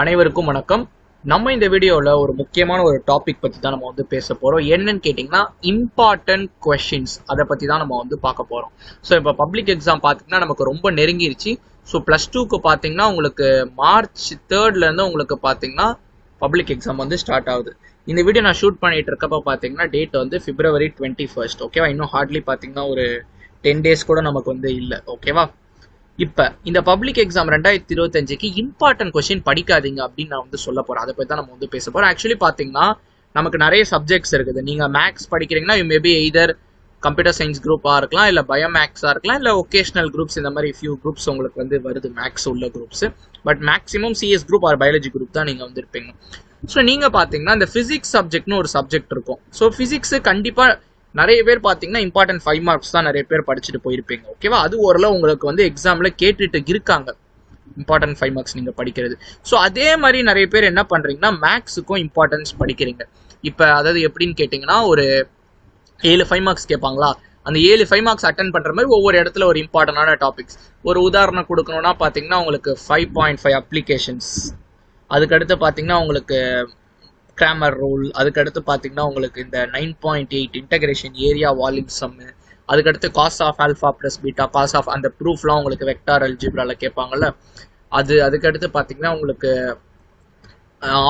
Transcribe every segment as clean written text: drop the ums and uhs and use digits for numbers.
அனைவருக்கும் வணக்கம். நம்ம இந்த வீடியோவில் ஒரு முக்கியமான ஒரு டாபிக் பற்றி தான் நம்ம வந்து பேச போகிறோம். என்னன்னு கேட்டிங்கன்னா இம்பார்ட்டன்ட் கொஷின்ஸ், அதை பற்றி தான் நம்ம வந்து பார்க்க போகிறோம். ஸோ இப்போ பப்ளிக் எக்ஸாம் பார்த்தீங்கன்னா நமக்கு ரொம்ப நெருங்கிருச்சு. ஸோ +2க்கு பார்த்தீங்கன்னா உங்களுக்கு மார்ச் 3லேருந்து உங்களுக்கு பார்த்தீங்கன்னா பப்ளிக் எக்ஸாம் வந்து ஸ்டார்ட் ஆகுது. இந்த வீடியோ நான் ஷூட் பண்ணிட்டு இருக்கப்போ பார்த்தீங்கன்னா டேட் வந்து February 21. ஓகேவா? இன்னும் ஹார்ட்லி பார்த்தீங்கன்னா ஒரு 10 days கூட நமக்கு வந்து இல்லை. ஓகேவா? இப்போ இந்த பப்ளிக் எக்ஸாம் 2025க்கு இம்பார்ட்டன்ட் கொஸ்டின் படிக்காதீங்க அப்படின்னு நான் வந்து சொல்ல போகிறேன். அதை பற்றி தான் நம்ம வந்து பேச போகிறோம். ஆக்சுவலி பார்த்தீங்கன்னா நமக்கு நிறைய சப்ஜெக்ட்ஸ் இருக்குது. நீங்கள் மேக்ஸ் படிக்கிறீங்கன்னா மேபி எய்தர் கம்ப்யூட்டர் சயின்ஸ் குரூப்பாக இருக்கலாம், இல்லை பயோமேக்ஸாக இருக்கலாம், இல்லை ஒகேஷனல் குரூப்ஸ், இந்த மாதிரி ஃபியூ குரூப்ஸ் உங்களுக்கு வந்து வருது மேக்ஸ் உள்ள groups. But maximum CS group or biology group தான் நீங்கள் வந்து இருப்பீங்க. ஸோ நீங்கள் பார்த்தீங்கன்னா இந்த ஃபிசிக்ஸ் சப்ஜெக்ட்னு ஒரு சப்ஜெக்ட் இருக்கும். ஸோ ஃபிசிக்ஸு கண்டிப்பாக நிறைய பேர் பார்த்தீங்கன்னா இம்பார்ட்டன்ட் 5 marks தான் நிறைய பேர் படிச்சுட்டு போயிருப்பீங்க. ஓகேவா? அது ஓரளவு உங்களுக்கு வந்து எக்ஸாமில் கேட்டுட்டு இருக்காங்க, இம்பார்ட்டன்ட் 5 marks நீங்கள் படிக்கிறது. ஸோ அதே மாதிரி நிறைய பேர் என்ன பண்ணுறீங்கன்னா மேக்ஸுக்கும் இம்பார்ட்டன்ஸ் படிக்கிறீங்க. இப்போ அதாவது எப்படின்னு கேட்டிங்கன்னா ஒரு 7 5 marks கேட்பாங்களா, அந்த 7 5 marks அட்டன் பண்ணுற மாதிரி ஒவ்வொரு இடத்துல ஒரு இம்பார்ட்டண்டான டாபிக்ஸ். ஒரு உதாரணம் கொடுக்கணும்னா பார்த்தீங்கன்னா உங்களுக்கு 5.5 அப்ளிகேஷன்ஸ், அதுக்கடுத்து பார்த்தீங்கன்னா உங்களுக்கு கிராமர் ரூல், அதுக்கடுத்து பார்த்தீங்கன்னா உங்களுக்கு இந்த 9.8 இன்டகிரேஷன் ஏரியா வால்யூம் சம்மு, அதுக்கடுத்து cos of alpha plus beta, cos of அந்த ப்ரூஃப்லாம் உங்களுக்கு வெக்டார் அல்ஜிப்ரால கேட்பாங்கல்ல அதுக்கடுத்து பார்த்தீங்கன்னா உங்களுக்கு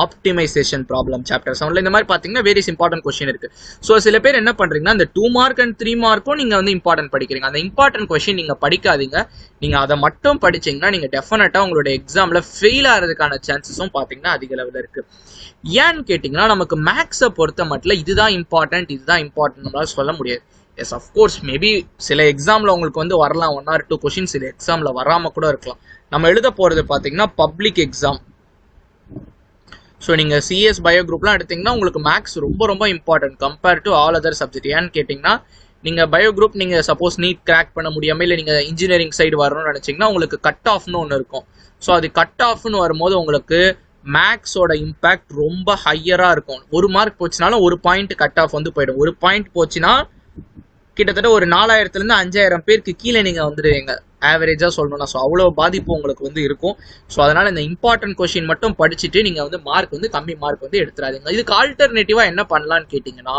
ஆப்டிமைசேஷன் ப்ராப்ளம் சாப்டர் 7 இந்த மாதிரி பார்த்தீங்கன்னா வேரியஸ் இம்பார்ட்டன்ட் கொஸ்டின் இருக்கு. ஸோ சில பேர் என்ன பண்றீங்கன்னா இந்த 2 mark and 3 markம் நீங்க வந்து இம்பார்ட்டன்ட் படிக்கிறீங்க. அந்த இம்பார்ட்டன்ட் கொஸ்டின் நீங்க படிக்காதீங்க. நீங்க அதை மட்டும் படிச்சீங்கன்னா நீங்க டெஃபினட்டா உங்களோட எக்ஸாம்ல ஃபெயில் ஆகிறதுக்கான சான்சஸும் பார்த்தீங்கன்னா அதிக லெவலில் இருக்கு. ஏன்னு கேட்டிங்கன்னா நமக்கு மேக்ஸை பொறுத்த மட்டும் இதுதான் இம்பார்ட்டன்ட் நம்மளால சொல்ல முடியாது. எஸ் அஃப்கோர்ஸ் மேபி சில எக்ஸாமில் உங்களுக்கு வந்து வரலாம் 1 or 2 கொஸ்டின், சில எக்ஸாமில் வராமல் கூட இருக்கலாம். நம்ம எழுத போகிறது பார்த்தீங்கன்னா பப்ளிக் எக்ஸாம். ஸோ நீங்கள் சிஎஸ் பயோ குரூப்லாம் எடுத்திங்கன்னா உங்களுக்கு மேக்ஸ் ரொம்ப ரொம்ப important compare to all other subject. ஏன்னு கேட்டிங்கன்னா நீங்கள் பயோ குரூப் நீங்கள் சப்போஸ் நீட் கிராக் பண்ண முடியாமல் இல்லை நீங்கள் இன்ஜினியரிங் சைடு வரணும்னு நினச்சிங்கன்னா உங்களுக்கு கட் ஆஃப்னு ஒன்று இருக்கும். ஸோ அது கட் ஆஃப்னு வரும்போது உங்களுக்கு மேக்ஸோட இம்பேக்ட் ரொம்ப ஹையராக இருக்கும். 1 mark போச்சுனாலும் 1 point கட் ஆஃப் வந்து போயிடும். 1 point போச்சுன்னா கிட்டத்தட்ட ஒரு 4000லேருந்து 5000 பேருக்கு கீழே நீங்கள் வந்துடுவீங்க ஆவரேஜாக சொல்லணும்னா. ஸோ அவ்வளோ பாதிப்பு உங்களுக்கு வந்து இருக்கும். ஸோ அதனால் இந்த இம்பார்ட்டன்ட் கொஸ்டின் மட்டும் படிச்சுட்டு நீங்கள் வந்து மார்க் வந்து கம்மி மார்க் வந்து எடுத்துறாதீங்க. இதுக்கு ஆல்டர்னேட்டிவாக என்ன பண்ணலான்னு கேட்டிங்கன்னா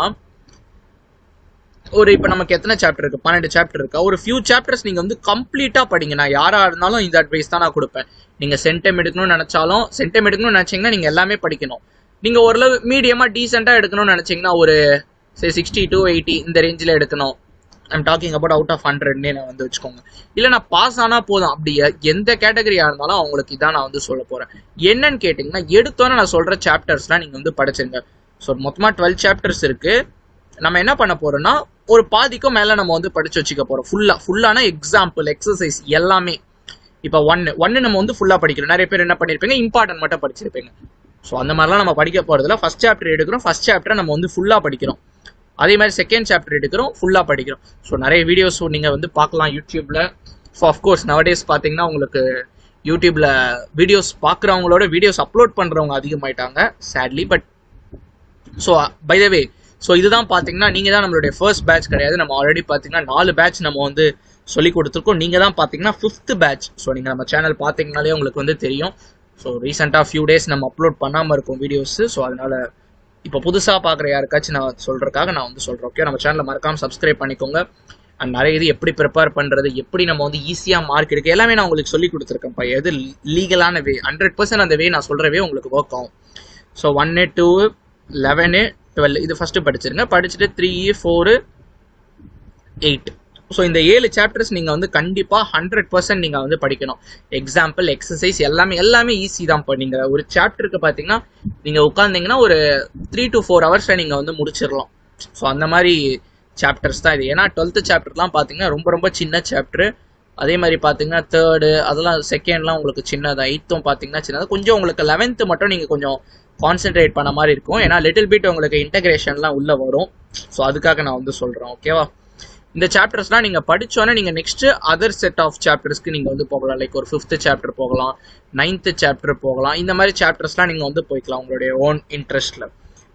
இப்போ நமக்கு எத்தனை சாப்டர் இருக்குது? 12 சாப்டர் இருக்கா? ஒரு ஃபியூ சாப்டர்ஸ் நீங்கள் வந்து கம்ப்ளீட்டாக படிங்க. நான் யாராக இருந்தாலும் இந்த அட்வைஸ் தான் நான் கொடுப்பேன். நீங்கள் சென்டம் எடுக்கணும்னு நினச்சாலும், சென்டம் எடுக்கணும்னு நினச்சிங்கன்னா நீங்கள் எல்லாமே படிக்கணும். நீங்கள் ஓரளவு மீடியமாக டீசெண்டாக எடுக்கணும்னு நினச்சிங்கன்னா ஒரு 60 to 80 இந்த ரேஞ்சில் எடுக்கணும். I'm talking about out of 100 நான் வந்து வச்சுக்கோங்க. இல்லை நான் பாஸ் ஆனால் போதும், அப்படி எந்த கேட்டகரியாக இருந்தாலும் அவங்களுக்கு இதான் நான் வந்து சொல்ல போகிறேன். என்னன்னு கேட்டிங்கன்னா எடுத்தோன்னே நான் சொல்கிற சாப்டர்ஸ்லாம் நீங்கள் வந்து படிச்சுங்க. ஸோ மொத்தமாக 12 சாப்டர்ஸ் இருக்குது. நம்ம என்ன பண்ண போகிறோம்னா ஒரு பாதிக்கும் மேலே நம்ம வந்து படித்து வச்சுக்க போகிறோம். ஃபுல்லான எக்ஸாம்பிள் எக்ஸசைஸ் எல்லாமே. இப்போ ஒன்று நம்ம வந்து ஃபுல்லாக படிக்கிறோம். நிறைய பேர் என்ன பண்ணியிருப்பீங்க, இம்பார்ட்டன்ட் மட்டும் படிச்சிருப்பீங்க. ஸோ அந்த மாதிரிலாம் நம்ம படிக்க போகிறதுல ஃபர்ஸ்ட் சாப்டர் எடுக்கிறோம், ஃபர்ஸ்ட் சாப்டரை நம்ம வந்து ஃபுல்லாக படிக்கிறோம். அதே மாதிரி செகண்ட் சாப்டர் எடுக்கிறோம், ஃபுல்லாக படிக்கிறோம். ஸோ நிறைய வீடியோஸ் நீங்கள் வந்து பார்க்கலாம் யூடியூப்பில். ஸோ அஃப்கோர்ஸ் நவடேஸ் பார்த்தீங்கன்னா உங்களுக்கு யூடியூப்பில் வீடியோஸ் பார்க்குறவங்களோட வீடியோஸ் அப்லோட் பண்ணுறவங்க அதிகமாயிட்டாங்க sadly. But so by the way, so இதுதான் பார்த்தீங்கன்னா நீங்கள் தான் நம்மளுடைய ஃபர்ஸ்ட் பேட்ச் கிடையாது. நம்ம ஆல்ரெடி பார்த்தீங்கன்னா 4 பேட்ச் நம்ம வந்து சொல்லி கொடுத்துருக்கோம். நீங்கள் தான் பார்த்தீங்கன்னா 5th பேட்ச். ஸோ நீங்கள் நம்ம சேனல் பார்த்தீங்கனாலே உங்களுக்கு வந்து தெரியும். ஸோ ரீசெண்டாக ஃபியூ டேஸ் நம்ம அப்லோட் பண்ணாமல் இருக்கோம் வீடியோஸு. ஸோ அதனால் இப்போ புதுசாக பார்க்குற யாருக்காச்சும் நான் சொல்கிறதுக்காக நான் வந்து சொல்கிறேன். ஓகே, நம்ம சேனலை மறக்காமல் சப்ஸ்கிரைப் பண்ணிக்கோங்க. அண்ட் நிறைய இது எப்படி ப்ரிப்பேர் பண்ணுறது, எப்படி நம்ம வந்து ஈஸியாக மார்க் எடுக்க எல்லாமே நான் உங்களுக்கு சொல்லி கொடுத்துருக்கேன்ப்பா. எது லீகலான வே 100% அந்த வே நான் சொல்கிற வே உங்களுக்கு ஒர்க் ஆகும். ஸோ 1, 2, 11, 12 இது ஃபஸ்ட்டு படிச்சிருங்க. படிச்சுட்டு 3, 4, 8. ஸோ இந்த 7 சாப்டர்ஸ் நீங்கள் வந்து கண்டிப்பாக 100% நீங்கள் வந்து படிக்கணும். எக்ஸாம்பிள் எக்ஸசைஸ் எல்லாமே ஈஸி தான். நீங்கள் ஒரு சாப்டருக்கு பார்த்தீங்கன்னா நீங்கள் உட்காந்திங்கன்னா ஒரு 3 to 4 hours நீங்கள் வந்து முடிச்சிடலாம். ஸோ அந்த மாதிரி சாப்டர்ஸ் தான் இது. ஏன்னா 12th சாப்டர்லாம் பார்த்தீங்கன்னா ரொம்ப ரொம்ப சின்ன சாப்டர். அதே மாதிரி பார்த்தீங்கன்னா 3rd அதெல்லாம் 2ndலாம் உங்களுக்கு சின்னதாக, 8th பார்த்தீங்கன்னா சின்னதாக. கொஞ்சம் உங்களுக்கு 11th மட்டும் நீங்கள் கொஞ்சம் கான்சென்ட்ரேட் பண்ண மாதிரி இருக்கும். ஏன்னா லிட்டில் பிட் உங்களுக்கு இன்டகிரேஷன்லாம் உள்ளே வரும். ஸோ அதுக்காக நான் வந்து சொல்கிறேன். ஓகேவா? இந்த சாப்டர்ஸ்லாம் நீங்கள் படித்தோன்னே நீங்கள் நெக்ஸ்ட்டு அதர் செட் ஆஃப் சாப்டர்ஸ்க்கு நீங்கள் வந்து போகலாம். லைக் ஒரு 5th சாப்டர் போகலாம், 9th சாப்டர் போகலாம். இந்த மாதிரி சாப்டர்ஸ்லாம் நீங்கள் வந்து போய்க்கலாம் உங்களுடைய ஓன் இன்ட்ரெஸ்ட்டில்.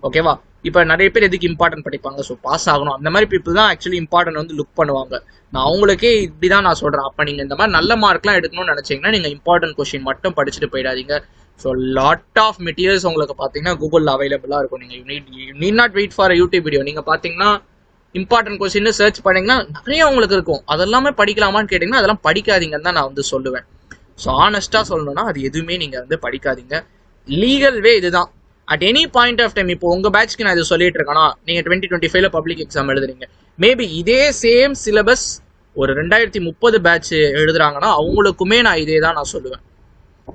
ஓகேவா? இப்போ நிறைய பேர் எதுக்கு இம்பார்ட்டன்ட் படிப்பாங்க, ஸோ பாஸ் ஆகணும். அந்த மாதிரி பீப்புள் தான் ஆக்சுவலி இம்பார்ட்டன்ட் வந்து லுக் பண்ணுவாங்க. நான் அவங்களுக்கே இப்படி தான் நான் சொல்கிறேன். அப்போ நீங்கள் இந்த மாதிரி நல்ல மார்க்லாம் எடுக்கணும்னு நினச்சிங்கன்னா நீங்கள் இம்பார்ட்டன்ட் கொஸ்டின் மட்டும் படிச்சுட்டு போயிடாதீங்க. ஸோ லாட் ஆஃப் மெட்டீரியல்ஸ் உங்களுக்கு பார்த்தீங்கன்னா கூகுளில் அவைலபிளாக இருக்கும். நீங்கள் you need not wait for YouTube video. நீங்கள் பார்த்தீங்கன்னா இம்பார்ட்டன்ட் கொஸ்டின் சர்ச் பண்ணிங்கன்னா நிறைய உங்களுக்கு இருக்கும். அதெல்லாமே படிக்கலாமான்னு கேட்டிங்கன்னா அதெல்லாம் படிக்காதீங்கன்னு தான் நான் வந்து சொல்லுவேன். ஸோ ஆனஸ்ட்டாக சொல்லணும்னா அது எதுவுமே நீங்கள் வந்து படிக்காதீங்க. லீகல் வே இதுதான். At any point of time இப்போ உங்கள் பேட்ச்க்கு நான் இதை சொல்லிட்டு இருக்கேன்னா, நீங்கள் 2025 பப்ளிக் எக்ஸாம் எழுதுறீங்க, மேபி இதே சேம் சிலபஸ் ஒரு 2030 பேட்ச் எழுதுறாங்கன்னா அவங்களுக்குமே நான் இதே தான் நான் சொல்லுவேன்.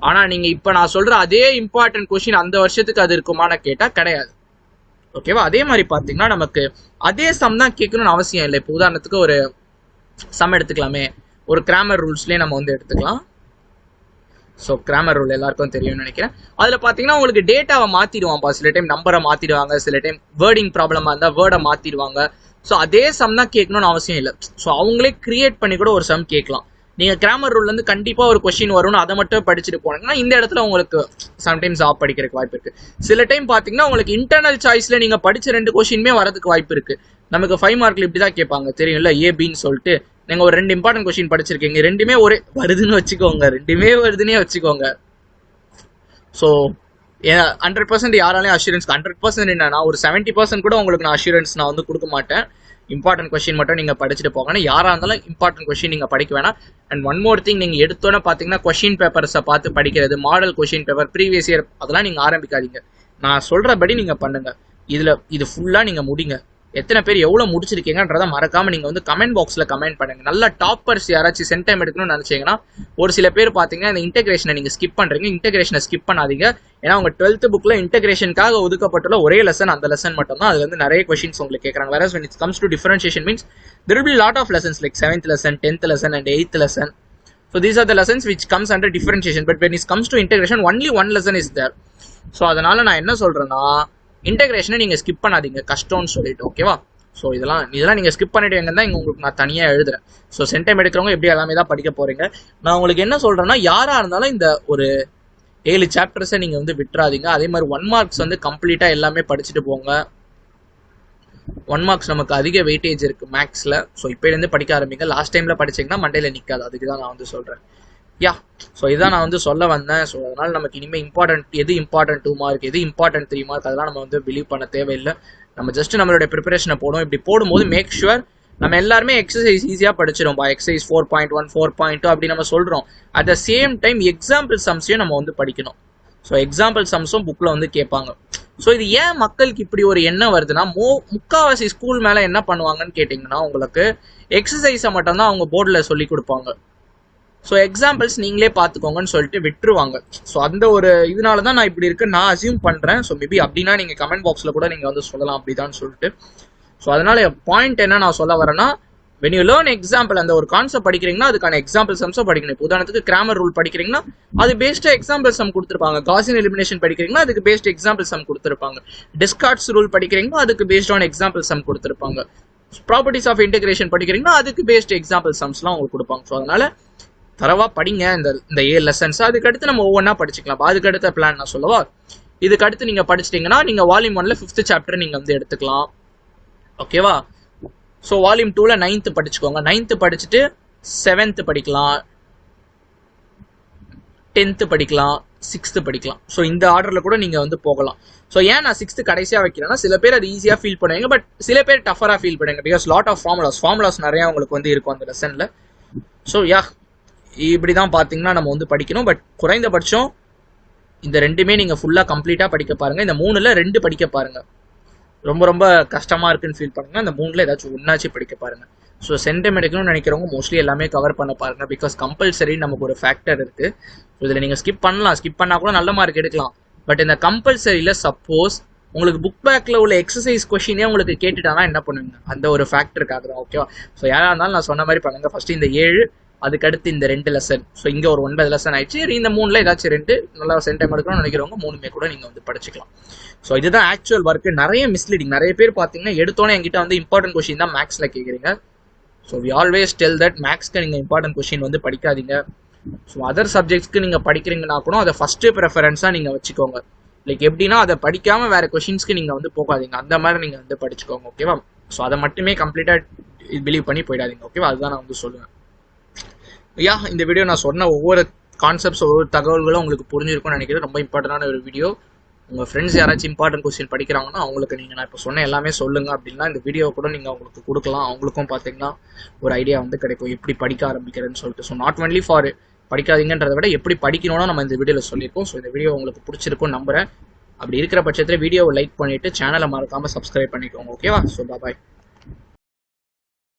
ஆனால் நீங்கள் இப்போ நான் சொல்கிற அதே இம்பார்ட்டன்ட் கொஸ்டின் அந்த வருஷத்துக்கு அது இருக்குமான்னு கேட்டால் கிடையாது. ஓகேவா? அதே மாதிரி பார்த்தீங்கன்னா நமக்கு அதே சம் தான் கேட்கணும்னு அவசியம் இல்லை. இப்போ உதாரணத்துக்கு ஒரு சம் எடுத்துக்கலாமே, ஒரு கிராமர் ரூல்ஸ்லேயே நம்ம வந்து எடுத்துக்கலாம். ஸோ கிராமர் ரூல் எல்லாருக்கும் தெரியும்னு நினைக்கிறேன். அதில் பார்த்தீங்கன்னா உங்களுக்கு டேட்டாவை மாற்றிடுவான்ப்பா. சில டைம் நம்பரை மாற்றிடுவாங்க, சில டைம் வேர்டிங் ப்ராப்ளமாக இருந்தால் வேர்டை மாற்றிடுவாங்க. ஸோ அதே சம் தான் கேட்கணும்னு அவசியம் இல்லை. ஸோ அவங்களே கிரியேட் பண்ணி கூட ஒரு சம் கேட்கலாம். நீங்கள் கிராமர் ரூல்லேருந்து கண்டிப்பாக ஒரு கொஸ்டின் வரும்னு அதை மட்டும் படிச்சுட்டு போனீங்கன்னா இந்த இடத்துல உங்களுக்கு சம்டைம்ஸ் ஆப் படிக்கிறதுக்கு வாய்ப்பு இருக்குது. சில டைம் பார்த்தீங்கன்னா உங்களுக்கு இன்டர்னல் சாய்ஸில் நீங்கள் படித்த 2 கொஸ்டினுமே வரதுக்கு வாய்ப்பு இருக்குது. நமக்கு 5 மார்க்கில் இப்படி தான் கேட்பாங்க தெரியும்ல, ஏபின்னு சொல்லிட்டு. நீங்கள் ஒரு 2 இம்பார்ட்டன்ட் கொஸ்டின் படிச்சிருக்கீங்க, 2மே ஒரே வருதுன்னு வச்சுக்கோங்க, 2மே வருதுன்னே வச்சுக்கோங்க. ஸோ 100% யாராலையும் அஷூரன்ஸ் 100% என்னன்னா ஒரு 70% கூட உங்களுக்கு நான் அஷூரன்ஸ் நான் வந்து கொடுக்க மாட்டேன். இம்பார்ட்டன்ட் கொஸ்டின் மட்டும் நீங்கள் படிச்சுட்டு போங்க. யாராக இருந்தாலும் இம்பார்ட்டன்ட் கொஸ்டின் நீங்கள் படிக்க வேணாம். அண்ட் ஒன் மோர் திங், நீங்கள் எடுத்தோன்னே பார்த்தீங்கன்னா கொஸ்டின் பேப்பர்ஸை பார்த்து படிக்கிறது, model question paper, previous year, அதெல்லாம் நீங்கள் ஆரம்பிக்காதீங்க. நான் சொல்கிறபடி நீங்கள் பண்ணுங்கள். இது ஃபுல்லாக நீங்கள் முடிங்க. எத்தனை பேர் எவ்வளோ முடிச்சிருக்கீங்கன்றதை மறக்காமல் நீங்கள் வந்து கமெண்ட் பாக்ஸில் கமெண்ட் பண்ணுங்கள். நல்ல டாப்பர்ஸ் யாராச்சும் சென்டம் எடுக்கணும்னு நினச்சிங்கன்னா, ஒரு சில பேர் பார்த்தீங்கன்னா இந்த இன்டெகிரேஷனை நீங்கள் ஸ்கிப் பண்ணுறீங்க. இன்டெகிரேஷனை ஸ்கிப் பண்ணாதீங்க. ஏன்னா உங்கள் 12th புக்கில் இன்டெகிரேஷனுக்காக ஒதுக்கப்பட்டுள்ள ஒரே லெசன் அந்த லெசன் மட்டும் தான். அது வந்து நிறைய கொஸ்டின்ஸ் உங்களுக்கு கேட்குறாங்க. வேற when it comes to differentiation means there will be lot of lessons like 7th lesson, 10th lesson and 8th lesson. So these are the lessons which comes under differentiation. But when it comes to integration, only one lesson is there. So அதனால் நான் என்ன சொல்கிறேன்னா, இன்டெகிரேஷனை நீங்கள் skip பண்ணாதீங்க கஷ்டம்னு சொல்லிட்டு. ஓகேவா? So இதெல்லாம் நீங்கள் ஸ்கிப் பண்ணிவிடுவீங்க தான் இங்கே உங்களுக்கு நான் தனியாக எழுதுறேன். ஸோ சென்டம் எடுக்கிறவங்க எப்படி எல்லாமே தான் படிக்க போகிறீங்க. நான் உங்களுக்கு என்ன சொல்கிறேன்னா, யாராக இருந்தாலும் இந்த ஒரு 7 சாப்டர்ஸை நீங்கள் வந்து விட்டுறாதீங்க. அதே மாதிரி 1 மார்க்ஸ் வந்து கம்ப்ளீட்டாக எல்லாமே படிச்சுட்டு போங்க. 1 மார்க்ஸ் நமக்கு அதிக வெயிட்டேஜ் இருக்குது மேக்ஸில். ஸோ இப்போலேருந்து படிக்க ஆரம்பிங்க. லாஸ்ட் டைமில் படிச்சிங்கன்னா மண்டையில் நிற்காது. அதுக்கு தான் நான் வந்து சொல்கிறேன். ஸோ இதான் நான் வந்து சொல்ல வந்தேன். ஸோ அதனால் நமக்கு இனிமேல் எது இம்பார்ட்டன்ட் 2 மார்க், எது இம்பார்ட்டன்ட் 3 மார்க், அதெல்லாம் நம்ம வந்து பிலீவ் பண்ண தேவையில்லை. நம்ம ஜஸ்ட் நம்மளுடைய ப்ரிப்பரேஷனை போடும். இப்படி போடும்போது மேக் ஷுவர் நம்ம எல்லாருமே எக்ஸசைஸ் ஈஸியாக படிச்சிடும்பா. எக்ஸசைஸ் 4.1, 4.2 அப்படி நம்ம சொல்கிறோம். At the same time example சம்ஸையும் நம்ம வந்து படிக்கணும். ஸோ எக்ஸாம்பிள் சம்ஸும் புக்கில் வந்து கேட்பாங்க. ஸோ இது ஏன் மக்களுக்கு இப்படி ஒரு எண்ணம் வருதுன்னா, முக்கால்வாசி ஸ்கூல் மேலே என்ன பண்ணுவாங்கன்னு கேட்டிங்கன்னா, உங்களுக்கு எக்ஸசைஸை மட்டும்தான் அவங்க போர்டில் சொல்லி கொடுப்பாங்க. ஸோ எக்ஸாம்பிள்ஸ் நீங்களே பார்த்துக்கோங்கன்னு சொல்லிட்டு விட்டுருவாங்க. ஸோ அந்த ஒரு இதனால தான் நான் இப்படி இருக்குன்னு நான் அசியூம் பண்ணுறேன். ஸோ மேபி அப்படின்னா நீங்கள் கமெண்ட் பாக்ஸில் கூட நீங்கள் வந்து சொல்லலாம் அப்படிதான் சொல்லிட்டு. ஸோ அதனால பாயிண்ட் என்ன நான் சொல்ல வரேன்னா, when you learn example, அந்த ஒரு கான்செப்ட் படிக்கிறீங்கன்னா அதுக்கான எக்ஸாம்பிள் சம்ஸும் படிக்கணும். இப்போ உதாரணத்துக்கு கிராமர் ரூல் படிக்கிறீங்கன்னா அது பேஸ்டாக எக்ஸாம்பிள் சம் கொடுத்துருப்பாங்க. காசியன் எலிமினேஷன் படிக்கிறீங்கன்னா அதுக்கு பேஸ்ட் எக்ஸாம்பிள் சம் கொடுத்துருப்பாங்க. டிஸ்கார்ட்ஸ் ரூல் படிக்கிறீங்கன்னா அதுக்கு பேஸ்ட் ஆன் எக்ஸாம்பிள் சம் கொடுத்துருப்பாங்க. ப்ராப்பர்ட்டிஸ் ஆஃப் இன்டெகிரேஷன் படிக்கிறீங்கன்னா அதுக்கு பேஸ்ட் எக்ஸாம்பிள் சம்ஸ்லாம் உங்களுக்கு கொடுப்பாங்க. ஸோ அதனால தரவா படிங்க இந்த 7 லெசன்ஸ். அதுக்கடுத்து நம்ம ஒவ்வொன்றா படிச்சுக்கலாம். அதுக்கடுத்த பிளான் நான் சொல்லவா? இதுக்கடுத்து நீங்கள் படிச்சிட்டிங்கன்னா நீங்கள் வால்யூம் 1ல 5th சாப்டர் நீங்கள் வந்து எடுத்துக்கலாம். ஓகேவா? ஸோ வால்யூம் 2ல 9th படிச்சுக்கோங்க. 9th படிச்சுட்டு 7th படிக்கலாம், 10th படிக்கலாம், 6th படிக்கலாம். ஸோ இந்த ஆர்டரில் கூட நீங்கள் வந்து போகலாம். ஸோ ஏன் நான் 6th கடைசியாக வைக்கிறேன்னா, சில பேர் அது ஈஸியாக ஃபீல் பண்ணுவீங்க, பட் சில பேர் டஃபராக ஃபீல் பண்ணுவாங்க. பிகாஸ் லாட் ஆஃப் ஃபார்முலாஸ் நிறையா உங்களுக்கு வந்து இருக்கும் அந்த லெசனில். ஸோ இப்படி தான் பார்த்தீங்கன்னா நம்ம வந்து படிக்கணும். பட் குறைந்தபட்சம் இந்த 2மே நீங்கள் ஃபுல்லாக கம்ப்ளீட்டாக படிக்க பாருங்கள். இந்த 3ல் 2 படிக்க பாருங்கள். ரொம்ப ரொம்ப கஷ்டமாக இருக்குன்னு ஃபீல் பண்ணுங்கள். அந்த 3ல் ஏதாச்சும் ஒன்றாச்சு படிக்க பாருங்கள். ஸோ சென்டம் எடுக்கணும்னு நினைக்கிறவங்க மோஸ்ட்லி எல்லாமே கவர் பண்ண பாருங்கள். பிகாஸ் கம்பல்சரி நமக்கு ஒரு ஃபேக்டர் இருக்குது. ஸோ இதில் நீங்கள் ஸ்கிப் பண்ணலாம், ஸ்கிப் பண்ணால் கூட நல்ல மார்க் எடுக்கலாம். பட் இந்த கம்பல்சரியில் சப்போஸ் உங்களுக்கு புக் பேக்கில் உள்ள எக்ஸசைஸ் கொஷினே உங்களுக்கு கேட்டுட்டாங்கன்னா என்ன பண்ணுவீங்க? அந்த ஒரு ஃபேக்டருக்காக தான். ஓகேவா? ஸோ யாராக இருந்தாலும் நான் சொன்ன மாதிரி பண்ணுங்கள். ஃபஸ்ட்டு இந்த 7, அதுக்கடுத்து இந்த 2 லெசன். ஸோ இங்கே ஒரு 9 லெசன் ஆயிடுச்சு. இந்த 3ல் ஏதாச்சும் 2 நல்லா சென்டம் எடுக்கணும்னு நினைக்கிறவங்க 3மே கூட நீங்கள் வந்து படிச்சுக்கலாம். ஸோ இதுதான் ஆக்சுவல் ஒர்க்கு. நிறைய மிஸ்லீடிங். நிறைய பேர் பார்த்தீங்கன்னா எடுத்தோன்னே என்கிட்ட வந்து இம்பார்ட்டன்ட் கொஷின் தான் மேக்ஸில் கேட்குறீங்க. So we always tell that மேக்ஸ்க்கு நீங்கள் இம்பார்ட்டன்ட் கொஷின் வந்து படிக்காதீங்க. ஸோ அதர் சப்ஜெக்ட்ஸ்க்கு நீங்கள் படிக்கிறீங்கன்னா கூட அதை ஃபஸ்ட்டு ப்ரெஃபரன்ஸாக நீங்கள் வச்சுக்கோங்க. லைக் எப்படின்னா அதை படிக்காமல் வேறு கொஷின்ஸ்க்கு நீங்கள் வந்து போகாதீங்க. அந்த மாதிரி நீங்கள் வந்து படிச்சுக்கோங்க. ஓகேவா? ஸோ அதை மட்டுமே கம்ப்ளீட்டாக பிலீவ் பண்ணி போயிடாதீங்க. ஓகேவா? அதுதான் நான் வந்து சொல்லுவேன். இந்த வீடியோ நான் சொன்ன ஒவ்வொரு கான்செப்ட்ஸ் ஒவ்வொரு தகவல்களும் உங்களுக்கு புரிஞ்சிருக்கும்னு நினைக்கிறேன். ரொம்ப இம்பார்ட்டண்டான ஒரு வீடியோ. உங்கள் ஃப்ரெண்ட்ஸ் யாராச்சும் இம்பார்ட்டன்ட் கொஸ்டின் படிக்கிறாங்கன்னா அவங்களுக்கு நீங்கள் நான் இப்போ சொன்ன எல்லாமே சொல்லுங்கள் அப்படின்னா இந்த வீடியோவை கூட நீங்கள் அவங்களுக்கு கொடுக்கலாம். அவங்களுக்கும் பார்த்தீங்கன்னா ஒரு ஐடியா வந்து கிடைக்கும் எப்படி படிக்க ஆரம்பிக்கிறதுன்னு சொல்லிட்டு. ஸோ நாட் ஒன்லி ஃபார் படிக்காதீங்கன்றதை விட எப்படி படிக்கணும்னு நம்ம இந்த வீடியோவில் சொல்லியிருக்கோம். ஸோ இந்த வீடியோ உங்களுக்கு பிடிச்சிருக்கும்னு நம்புறேன். அப்படி இருக்கிற பட்சத்தில் வீடியோவை லைக் பண்ணிவிட்டு சேனலை மறக்காமல் சப்ஸ்கிரைப் பண்ணிக்கோங்க. ஓகேவா? So bye.